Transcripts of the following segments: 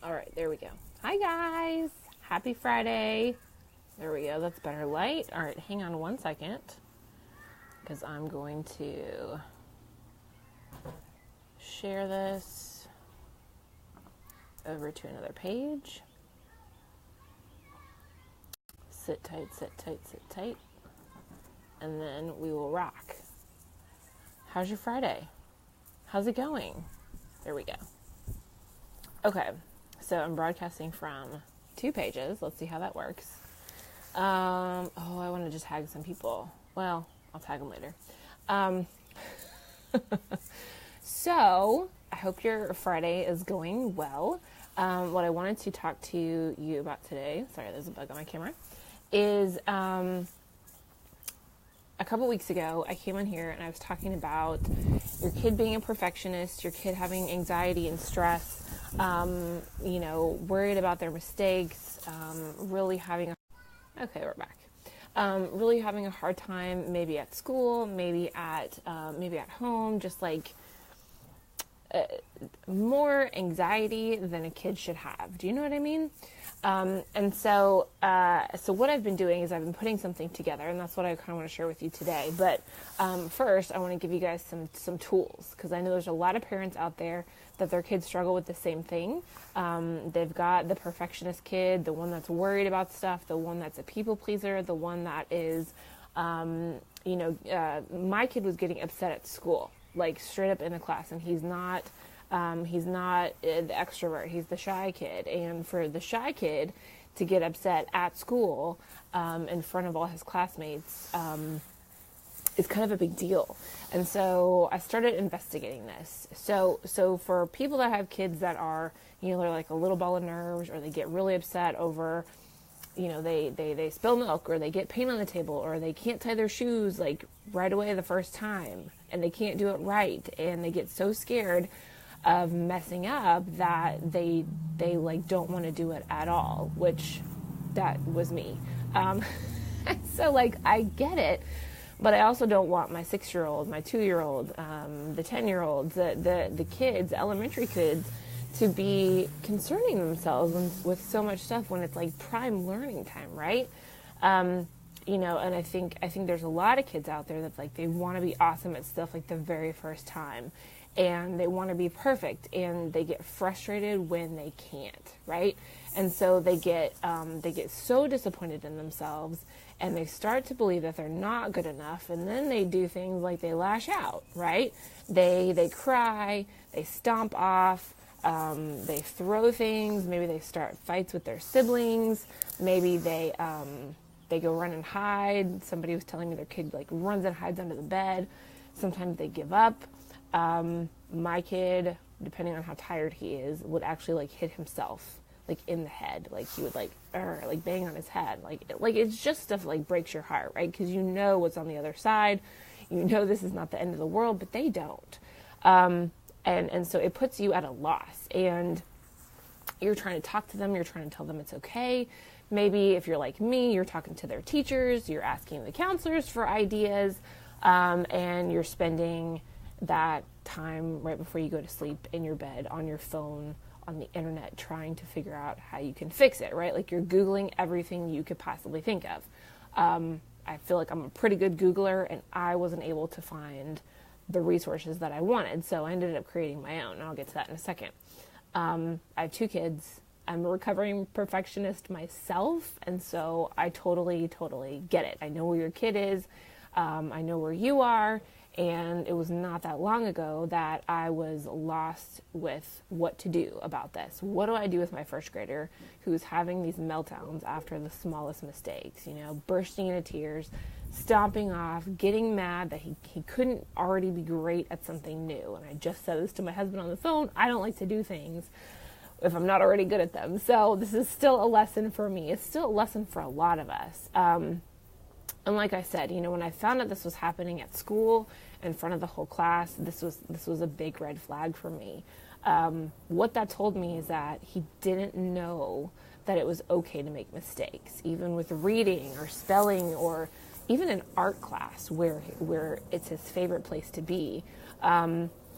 All right, there we go. Hi, guys. Happy Friday. There we go. That's better light. All right, hang on one second because I'm going to share this over to another page. Sit tight, sit tight, sit tight. And then we will rock. How's your Friday? How's it going? There we go. Okay, so I'm broadcasting from 2 pages. Let's see how that works. I want to just tag some people. Well, I'll tag them later. So, I hope your Friday is going well. What I wanted to talk to you about today, sorry, there's a bug on my camera, is a couple weeks ago, I came on here and I was talking about your kid being a perfectionist, your kid having anxiety and stress, worried about their mistakes, really having a hard time, maybe at school, maybe at home, just like more anxiety than a kid should have. Do you know what I mean? So what I've been doing is I've been putting something together, and that's what I kind of want to share with you today. But first, I want to give you guys some tools, because I know there's a lot of parents out there that their kids struggle with the same thing. They've got the perfectionist kid, the one that's worried about stuff, the one that's a people pleaser, the one that is, my kid was getting upset at school, like straight up in the class, and he's not the extrovert, he's the shy kid. And for the shy kid to get upset at school in front of all his classmates is kind of a big deal. And so I started investigating this. So for people that have kids that are, they're like a little ball of nerves, or they get really upset over, they spill milk, or they get paint on the table, or they can't tie their shoes like right away the first time, and they can't do it right, and they get so scared of messing up that they like don't want to do it at all, which that was me. So like I get it, but I also don't want my 6-year-old, my 2-year-old, the 10-year-olds, the kids, elementary kids, to be concerning themselves with so much stuff when it's like prime learning time, right? And I think there's a lot of kids out there that like they want to be awesome at stuff like the very first time, and they want to be perfect, and they get frustrated when they can't, right? And so they get so disappointed in themselves, and they start to believe that they're not good enough, and then they do things like they lash out, right? They cry, they stomp off, they throw things, maybe they start fights with their siblings, maybe they go run and hide. Somebody was telling me their kid like runs and hides under the bed. Sometimes they give up. My kid, depending on how tired he is, would actually like hit himself like in the head. Like he would like bang on his head. Like it's just stuff that, like breaks your heart, right? Because you know what's on the other side. You know this is not the end of the world, but they don't. And so it puts you at a loss, and you're trying to talk to them. You're trying to tell them it's okay. Maybe if you're like me, you're talking to their teachers, you're asking the counselors for ideas, and you're spending that time right before you go to sleep in your bed, on your phone, on the internet, trying to figure out how you can fix it, right? Like you're Googling everything you could possibly think of. I feel like I'm a pretty good Googler, and I wasn't able to find the resources that I wanted, so I ended up creating my own, and I'll get to that in a second. I have 2 kids. I'm a recovering perfectionist myself, and so I totally get it. I know where your kid is. I know where you are. And it was not that long ago that I was lost with what to do about this. What do I do with my first grader who's having these meltdowns after the smallest mistakes, bursting into tears, stomping off, getting mad that he couldn't already be great at something new. And I just said this to my husband on the phone. I don't like to do things if I'm not already good at them. So this is still a lesson for me. It's still a lesson for a lot of us. And like I said, when I found out this was happening at school in front of the whole class, this was a big red flag for me. What that told me is that he didn't know that it was okay to make mistakes, even with reading or spelling, or even in art class where it's his favorite place to be.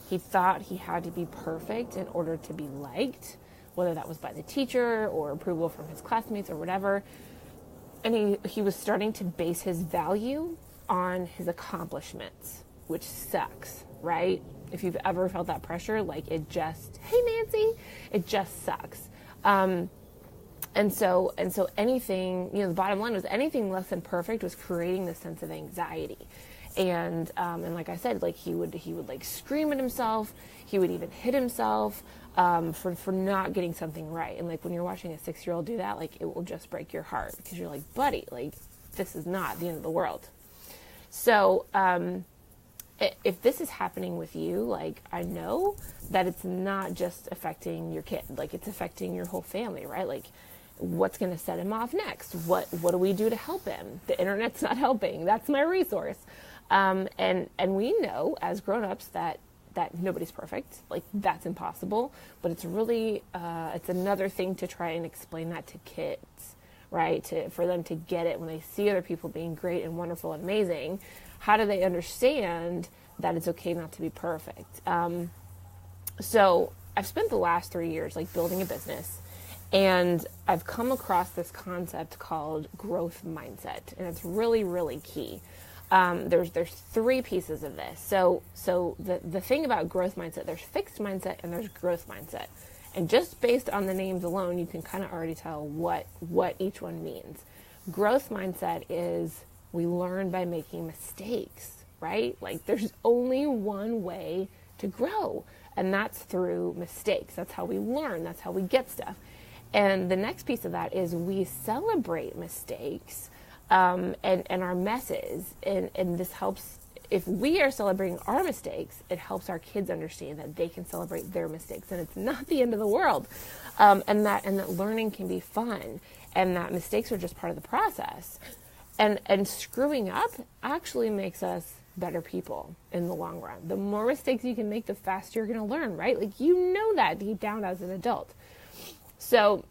He thought he had to be perfect in order to be liked, whether that was by the teacher or approval from his classmates or whatever. And he was starting to base his value on his accomplishments, which sucks, right? If you've ever felt that pressure, like it just, hey Nancy, it just sucks. And so anything, the bottom line was anything less than perfect was creating this sense of anxiety. And like I said, like he would like scream at himself. He would even hit himself, for not getting something right. And like when you're watching a 6-year-old do that, like it will just break your heart because you're like, buddy, like this is not the end of the world. So, if this is happening with you, like I know that it's not just affecting your kid, like it's affecting your whole family, right? Like what's going to set him off next? What do we do to help him? The internet's not helping. That's my resource. And we know as grown-ups that nobody's perfect. Like that's impossible, but it's really, it's another thing to try and explain that to kids, right? For them to get it when they see other people being great and wonderful and amazing. How do they understand that it's okay not to be perfect? So I've spent the last 3 years like building a business, and I've come across this concept called growth mindset, and it's really, really key. There's 3 pieces of this. So the thing about growth mindset, there's fixed mindset and there's growth mindset. And just based on the names alone, you can kind of already tell what each one means. Growth mindset is we learn by making mistakes, right? Like there's only one way to grow, and that's through mistakes. That's how we learn. That's how we get stuff. And the next piece of that is we celebrate mistakes, and our messes. And this helps, if we are celebrating our mistakes, it helps our kids understand that they can celebrate their mistakes and it's not the end of the world. And that learning can be fun, and that mistakes are just part of the process. And screwing up actually makes us better people in the long run. The more mistakes you can make, the faster you're going to learn, right? Like, you know that deep down as an adult. So,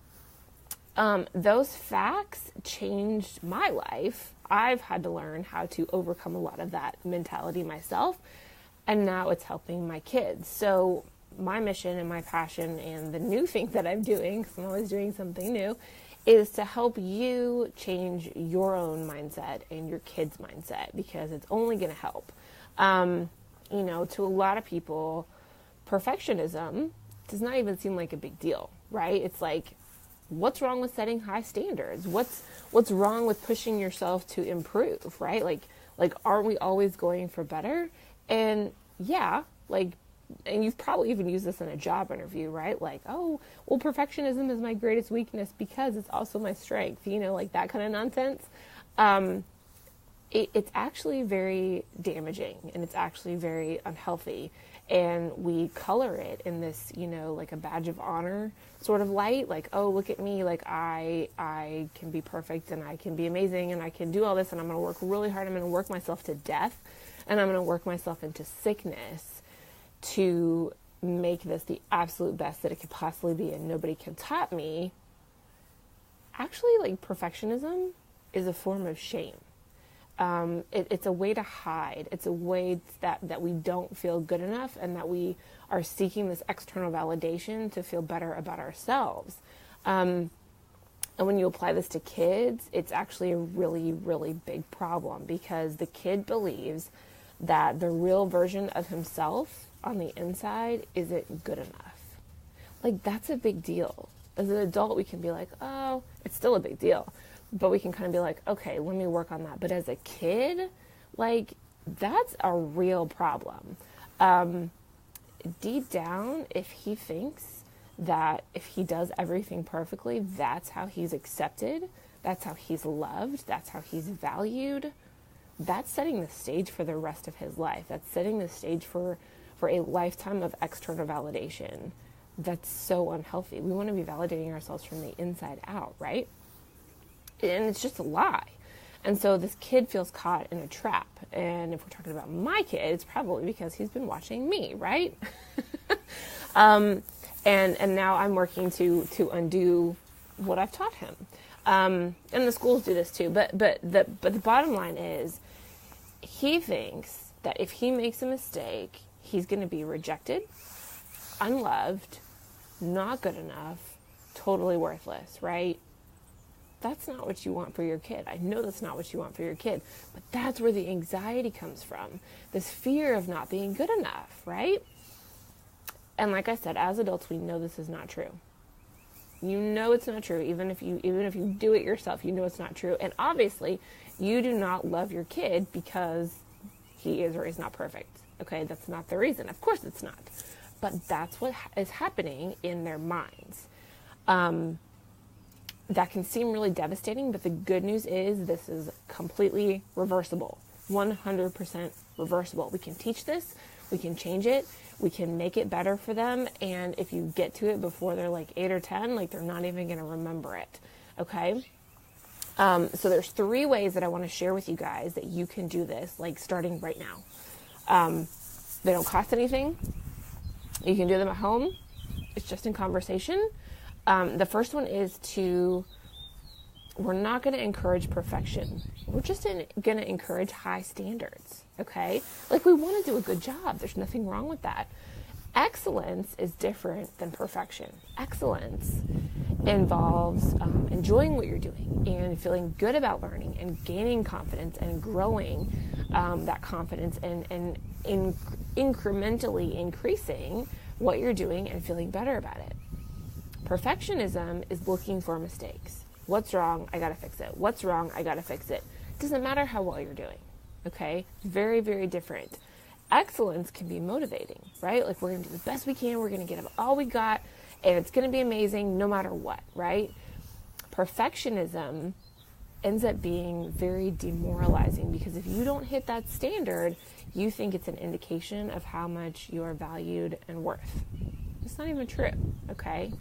those facts changed my life. I've had to learn how to overcome a lot of that mentality myself, and now it's helping my kids. So my mission and my passion and the new thing that I'm doing, because I'm always doing something new, is to help you change your own mindset and your kids' mindset, because it's only going to help. To a lot of people, perfectionism does not even seem like a big deal, right? It's like, what's wrong with setting high standards? What's wrong with pushing yourself to improve, right? Like, aren't we always going for better? And yeah, and you've probably even used this in a job interview, right? Like, oh, well, perfectionism is my greatest weakness because it's also my strength, like that kind of nonsense. It's actually very damaging, and it's actually very unhealthy. And we color it in this, like a badge of honor sort of light. Like, oh, look at me. Like, I can be perfect, and I can be amazing, and I can do all this, and I'm going to work really hard. I'm going to work myself to death, and I'm going to work myself into sickness to make this the absolute best that it could possibly be, and nobody can top me. Actually, like, perfectionism is a form of shame. It's a way to hide. It's a way that we don't feel good enough, and that we are seeking this external validation to feel better about ourselves. And when you apply this to kids, it's actually a really, really big problem, because the kid believes that the real version of himself on the inside isn't good enough. Like, that's a big deal. As an adult, we can be like, oh, it's still a big deal. But we can kind of be like, okay, let me work on that. But as a kid, like, that's a real problem. Deep down, if he thinks that if he does everything perfectly, that's how he's accepted, that's how he's loved, that's how he's valued, that's setting the stage for the rest of his life. That's setting the stage for a lifetime of external validation. That's so unhealthy. We want to be validating ourselves from the inside out, right? And it's just a lie. And so this kid feels caught in a trap. And if we're talking about my kid, it's probably because he's been watching me, right? And now I'm working to undo what I've taught him. And the schools do this too. But the bottom line is, he thinks that if he makes a mistake, he's going to be rejected, unloved, not good enough, totally worthless, right? That's not what you want for your kid. I know that's not what you want for your kid, but that's where the anxiety comes from. This fear of not being good enough, right? And like I said, as adults, we know this is not true. You know it's not true. Even if you do it yourself, you know it's not true. And obviously, you do not love your kid because he is or is not perfect. Okay, that's not the reason. Of course it's not. But that's what is happening in their minds. That can seem really devastating, but the good news is this is completely reversible. 100% reversible. We can teach this. We can change it. We can make it better for them. And if you get to it before they're like 8 or 10, like they're not even going to remember it. Okay? So there's 3 ways that I want to share with you guys that you can do this, like starting right now. They don't cost anything. You can do them at home. It's just in conversation. The first one is we're not going to encourage perfection. We're just going to encourage high standards, okay? Like, we want to do a good job. There's nothing wrong with that. Excellence is different than perfection. Excellence involves enjoying what you're doing and feeling good about learning and gaining confidence and growing that confidence and incrementally increasing what you're doing and feeling better about it. Perfectionism is looking for mistakes. What's wrong? I gotta fix it. What's wrong? I gotta fix it. Doesn't matter how well you're doing. Okay? Very, very different. Excellence can be motivating, right? Like, we're gonna do the best we can. We're gonna give all we got, and it's gonna be amazing no matter what, right? Perfectionism ends up being very demoralizing because if you don't hit that standard, you think it's an indication of how much you are valued and worth. It's not even true, okay?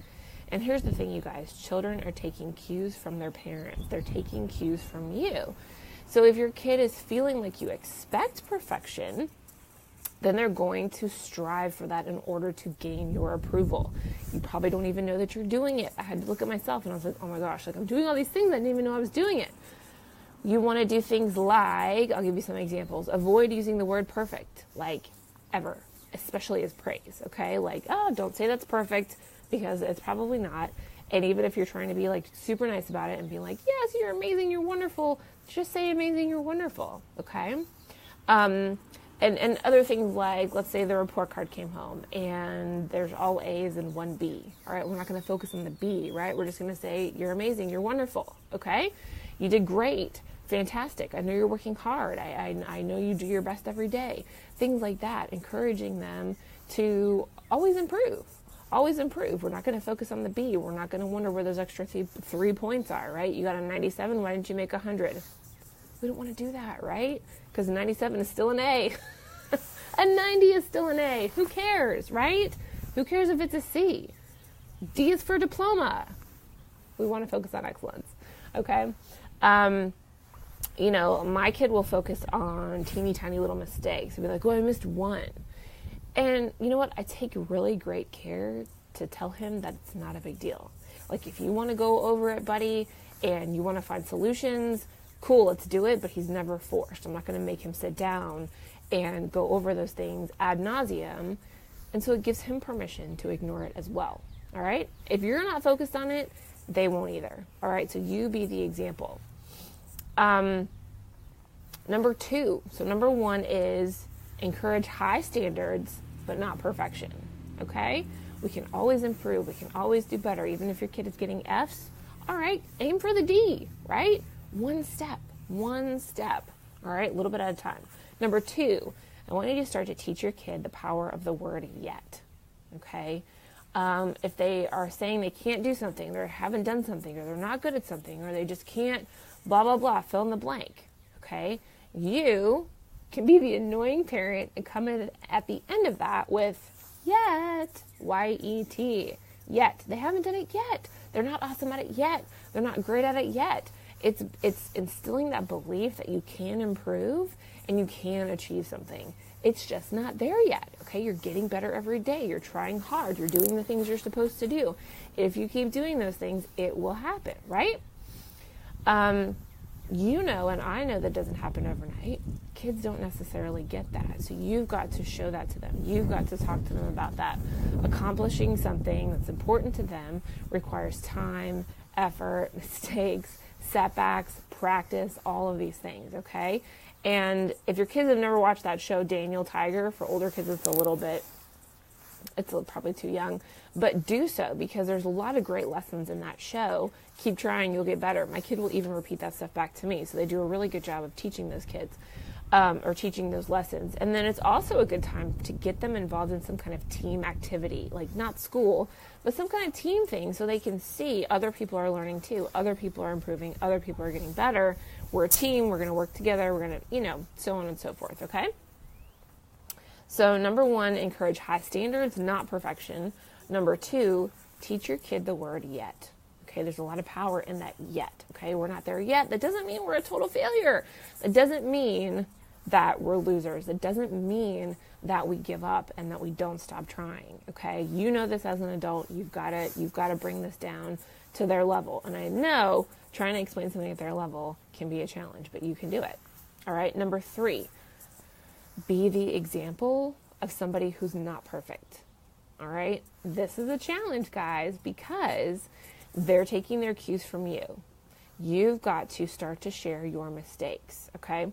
And here's the thing, you guys. Children are taking cues from their parents. They're taking cues from you. So if your kid is feeling like you expect perfection, then they're going to strive for that in order to gain your approval. You probably don't even know that you're doing it. I had to look at myself and I was like, oh my gosh, like, I'm doing all these things. I didn't even know I was doing it. You want to do things like, I'll give you some examples. Avoid using the word perfect, like, ever, especially as praise, okay? Like, oh, don't say that's perfect, because it's probably not. And even if you're trying to be like super nice about it and be like, yes, you're amazing, you're wonderful, just say amazing, you're wonderful, okay? And other things like, let's say the report card came home and there's all A's and 1 B. All right, we're not going to focus on the B, right? We're just going to say, you're amazing, you're wonderful, okay? You did great, fantastic. I know you're working hard. I know you do your best every day. Things like that, encouraging them to always improve. Always improve. We're not going to focus on the B. We're not going to wonder where those extra 3 points are, right? You got a 97. Why didn't you make 100? We don't want to do that, right? Because 97 is still an A. A 90 is still an A. Who cares, right? Who cares if it's a C? D is for diploma. We want to focus on excellence, okay? My kid will focus on teeny tiny little mistakes. He'll be like, oh, I missed 1. And you know what? I take really great care to tell him that it's not a big deal. Like, if you want to go over it, buddy, and you want to find solutions, cool, let's do it, but he's never forced. I'm not going to make him sit down and go over those things ad nauseum. And so it gives him permission to ignore it as well. All right? If you're not focused on it, they won't either. All right? So you be the example. Number 2. So number 1 is encourage high standards, but not perfection, okay? We can always improve. We can always do better. Even if your kid is getting F's, all right, aim for the D, right? One step, all right, a little bit at a time. Number 2, I want you to start to teach your kid the power of the word yet, okay? If they are saying they can't do something, or haven't done something, or they're not good at something, or they just can't, blah, blah, blah, fill in the blank, okay? You can be the annoying parent and come in at the end of that with yet, Y-E-T, yet. They haven't done it yet. They're not awesome at it yet. They're not great at it yet. It's instilling that belief that you can improve and you can achieve something. It's just not there yet, okay? You're getting better every day. You're trying hard. You're doing the things you're supposed to do. If you keep doing those things, it will happen, right? and I know that doesn't happen overnight. Kids don't necessarily get that. So you've got to show that to them. You've got to talk to them about that. Accomplishing something that's important to them requires time, effort, mistakes, setbacks, practice, all of these things, okay? And if your kids have never watched that show, Daniel Tiger, for older kids it's probably too young, but do so, because there's a lot of great lessons in that show. Keep trying, you'll get better. My kid will even repeat that stuff back to me, so they do a really good job of teaching those kids, or teaching those lessons. And then it's also a good time to get them involved in some kind of team activity, like not school, but some kind of team thing, so they can see other people are learning too, other people are improving, other people are getting better. We're a team, we're going to work together, we're going to, so on and so forth, okay? So number 1, encourage high standards, not perfection. Number 2, teach your kid the word yet. Okay, there's a lot of power in that yet. Okay, we're not there yet. That doesn't mean we're a total failure. It doesn't mean that we're losers. It doesn't mean that we give up and that we don't stop trying. Okay, you know this as an adult. You've got to bring this down to their level. And I know trying to explain something at their level can be a challenge, but you can do it. All right, number 3. Be the example of somebody who's not perfect. All right. This is a challenge, guys, because they're taking their cues from you. You've got to start to share your mistakes. Okay.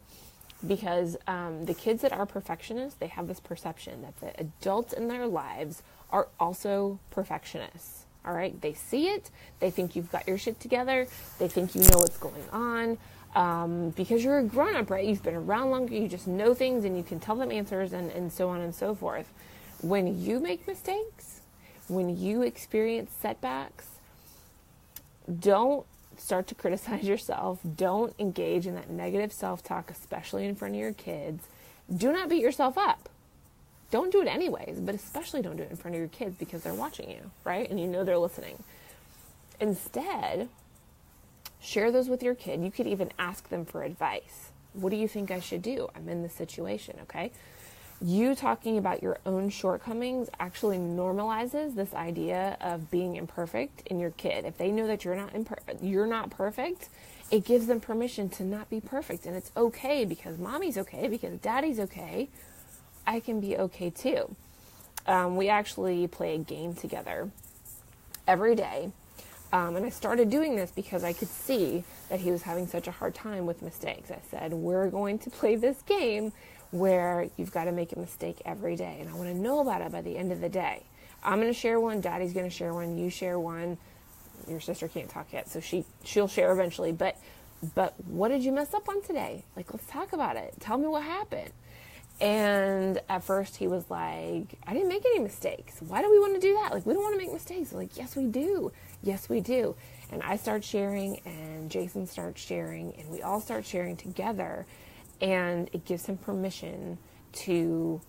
Because the kids that are perfectionists, they have this perception that the adults in their lives are also perfectionists. All right. They see it. They think you've got your shit together. They think you know what's going on. Because you're a grown-up, right? You've been around longer, you just know things, and you can tell them answers, and so on and so forth. When you make mistakes, when you experience setbacks, don't start to criticize yourself. Don't engage in that negative self-talk, especially in front of your kids. Do not beat yourself up. Don't do it anyways, but especially don't do it in front of your kids, because they're watching you, right? And you know they're listening. Instead, share those with your kid. You could even ask them for advice. What do you think I should do? I'm in this situation, okay? You talking about your own shortcomings actually normalizes this idea of being imperfect in your kid. If they know that you're not perfect, it gives them permission to not be perfect. And it's okay, because mommy's okay, because daddy's okay. I can be okay too. We actually play a game together every day. And I started doing this because I could see that he was having such a hard time with mistakes. I said, we're going to play this game where you've got to make a mistake every day. And I want to know about it by the end of the day. I'm going to share one. Daddy's going to share one. You share one. Your sister can't talk yet, so she'll share eventually. But what did you mess up on today? Like, let's talk about it. Tell me what happened. And at first he was like, I didn't make any mistakes. Why do we want to do that? Like, we don't want to make mistakes. I'm like, yes, we do. Yes, we do. And I start sharing, and Jason starts sharing, and we all start sharing together. And it gives him permission to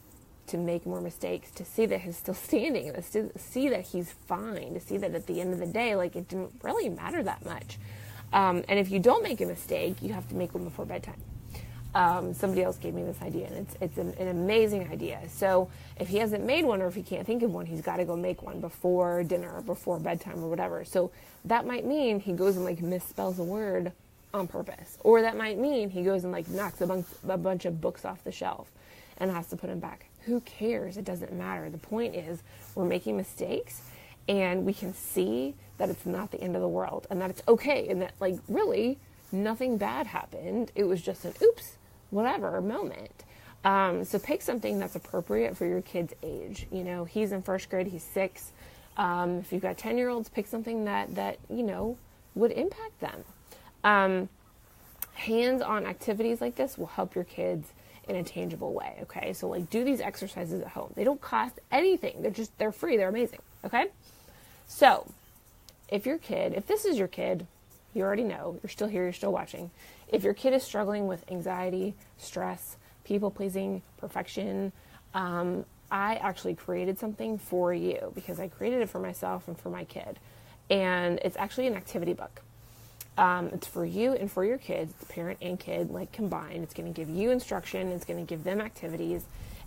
make more mistakes, to see that he's still standing, to see that he's fine, to see that at the end of the day, like, it didn't really matter that much. And if you don't make a mistake, you have to make one before bedtime. Somebody else gave me this idea, and it's an amazing idea. So if he hasn't made one, or if he can't think of one, he's got to go make one before dinner or before bedtime or whatever. So that might mean he goes and like misspells a word on purpose, or that might mean he goes and like knocks a bunch of books off the shelf and has to put them back. Who cares? It doesn't matter. The point is, we're making mistakes, and we can see that it's not the end of the world, and that it's okay, and that, like, really nothing bad happened. It was just an oops, whatever moment. So pick something that's appropriate for your kid's age. You know, he's in first grade, he's 6. If you've got 10-year-olds, pick something that you know would impact them. Hands-on activities like this will help your kids in a tangible way. Okay, so like, do these exercises at home. They don't cost anything. They're free. They're amazing. Okay, so if this is your kid, you already know, you're still here, you're still watching. If your kid is struggling with anxiety, stress, people-pleasing, perfection, I actually created something for you, because I created it for myself and for my kid. And it's actually an activity book. It's for you and for your kids. It's parent and kid, like, combined. It's going to give you instruction. It's going to give them activities.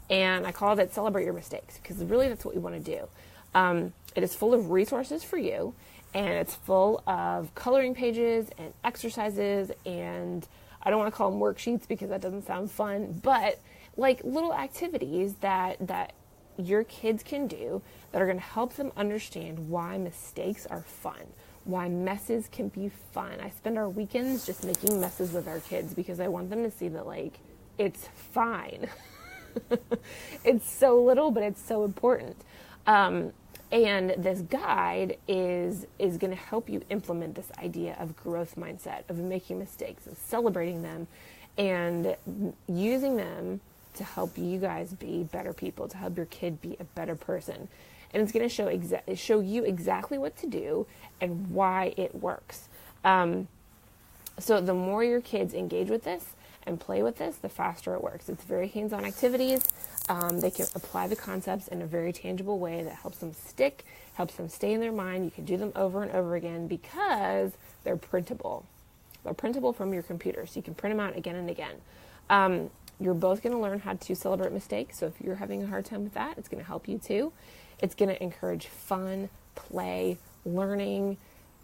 And I called it Celebrate Your Mistakes, because really that's what we want to do. It is full of resources for you, and it's full of coloring pages and exercises, and I don't want to call them worksheets because that doesn't sound fun, but like little activities that your kids can do that are going to help them understand why mistakes are fun, why messes can be fun. I spend our weekends just making messes with our kids because I want them to see that, like, it's fine. It's so little, but it's so important. And this guide is going to help you implement this idea of growth mindset, of making mistakes and celebrating them and using them to help you guys be better people, to help your kid be a better person. And it's going to show you exactly what to do and why it works. So the more your kids engage with this and play with this, the faster it works. It's very hands-on activities. They can apply the concepts in a very tangible way that helps them stick, helps them stay in their mind. You can do them over and over again because they're printable. They're printable from your computer, so you can print them out again and again. You're both going to learn how to celebrate mistakes, so if you're having a hard time with that, it's going to help you too. It's going to encourage fun, play, learning.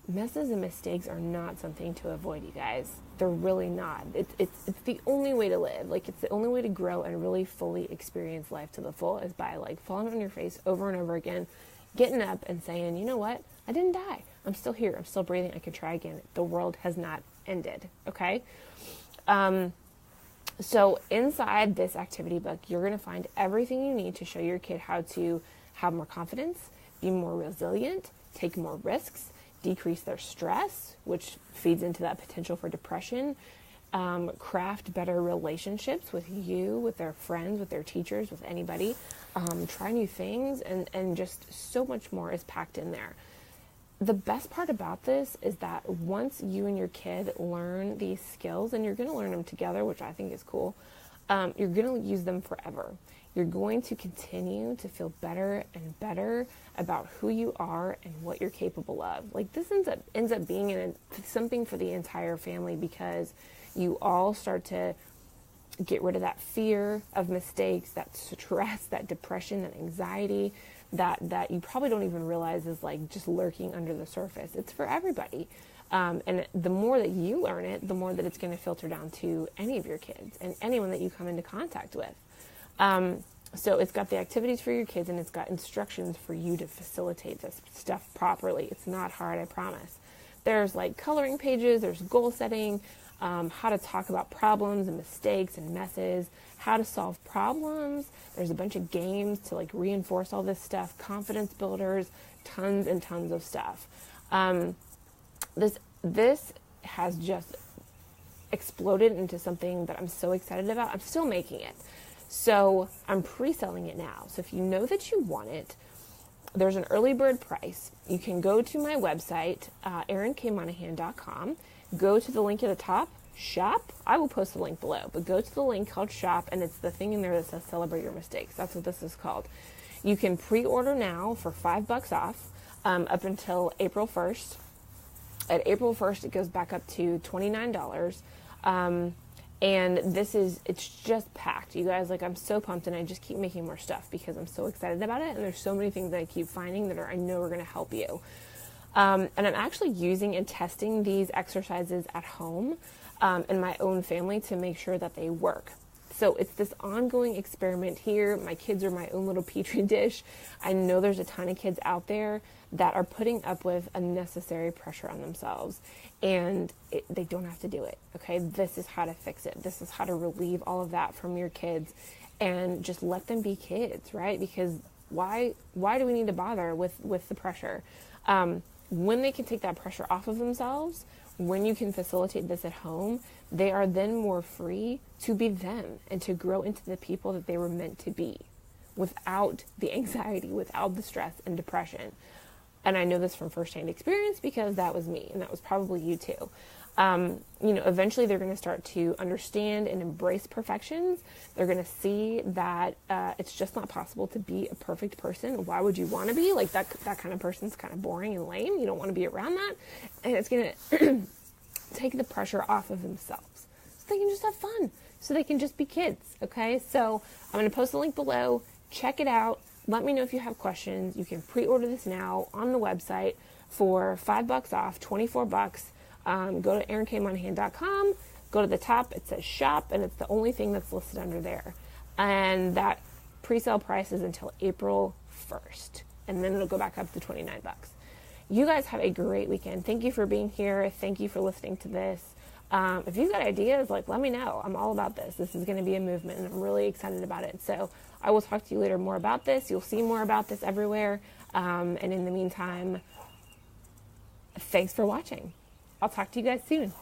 Messes and mistakes are not something to avoid, you guys. They're really not. It's the only way to live. Like, it's the only way to grow and really fully experience life to the full is by, like, falling on your face over and over again, getting up and saying, you know what? I didn't die. I'm still here. I'm still breathing. I can try again. The world has not ended. Okay? So inside this activity book, you're going to find everything you need to show your kid how to have more confidence, be more resilient, take more risks, decrease their stress, which feeds into that potential for depression, craft better relationships with you, with their friends, with their teachers, with anybody, try new things, and just so much more is packed in there. The best part about this is that once you and your kid learn these skills, and you're going to learn them together, which I think is cool, you're going to use them forever. You're going to continue to feel better and better about who you are and what you're capable of. Like, this ends up being something for the entire family because you all start to get rid of that fear of mistakes, that stress, that depression, that anxiety, that you probably don't even realize is like just lurking under the surface. It's for everybody. And the more that you learn it, the more that it's going to filter down to any of your kids and anyone that you come into contact with. So it's got the activities for your kids, and it's got instructions for you to facilitate this stuff properly. It's not hard, I promise. There's like coloring pages, there's goal setting, how to talk about problems and mistakes and messes, how to solve problems. There's a bunch of games to like reinforce all this stuff, confidence builders, tons and tons of stuff. This has just exploded into something that I'm so excited about. I'm still making it. So I'm pre-selling it now. So if you know that you want it, there's an early bird price. You can go to my website, erinKmonahan.com, go to the link at the top, shop. I will post the link below, but go to the link called shop, and it's the thing in there that says celebrate your mistakes. That's what this is called. You can pre-order now for $5 off up until April 1st. At April 1st, it goes back up to $29. And it's just packed, you guys. Like, I'm so pumped, and I just keep making more stuff because I'm so excited about it. And there's so many things that I keep finding that I know are going to help you. And I'm actually using and testing these exercises at home in my own family to make sure that they work. So it's this ongoing experiment here. My kids are my own little petri dish. I know there's a ton of kids out there that are putting up with unnecessary pressure on themselves, and they don't have to do it. Okay, this is how to fix it. This is how to relieve all of that from your kids, and just let them be kids, right? Because why do we need to bother with the pressure? When they can take that pressure off of themselves, when you can facilitate this at home, they are then more free to be them and to grow into the people that they were meant to be, without the anxiety, without the stress and depression. And I know this from firsthand experience because that was me, and that was probably you too. Eventually they're going to start to understand and embrace perfections. They're going to see that it's just not possible to be a perfect person. Why would you want to be? Like, that kind of person's kind of boring and lame. You don't want to be around that. And it's going to take the pressure off of themselves so they can just have fun, so they can just be kids. Okay, so I'm going to post the link below. Check it out. let me know if you have questions. You can pre-order this now on the website for $5 off, $24. Go to erinKmonahan.com, go to the top, it says shop, and it's the only thing that's listed under there. And that pre-sale price is until April 1st, and then it'll go back up to $29. You guys have a great weekend. Thank you for being here. Thank you for listening to this. If you've got ideas, let me know. I'm all about this. This is going to be a movement, and I'm really excited about it. So I will talk to you later more about this. You'll see more about this everywhere. And in the meantime, thanks for watching. I'll talk to you guys soon.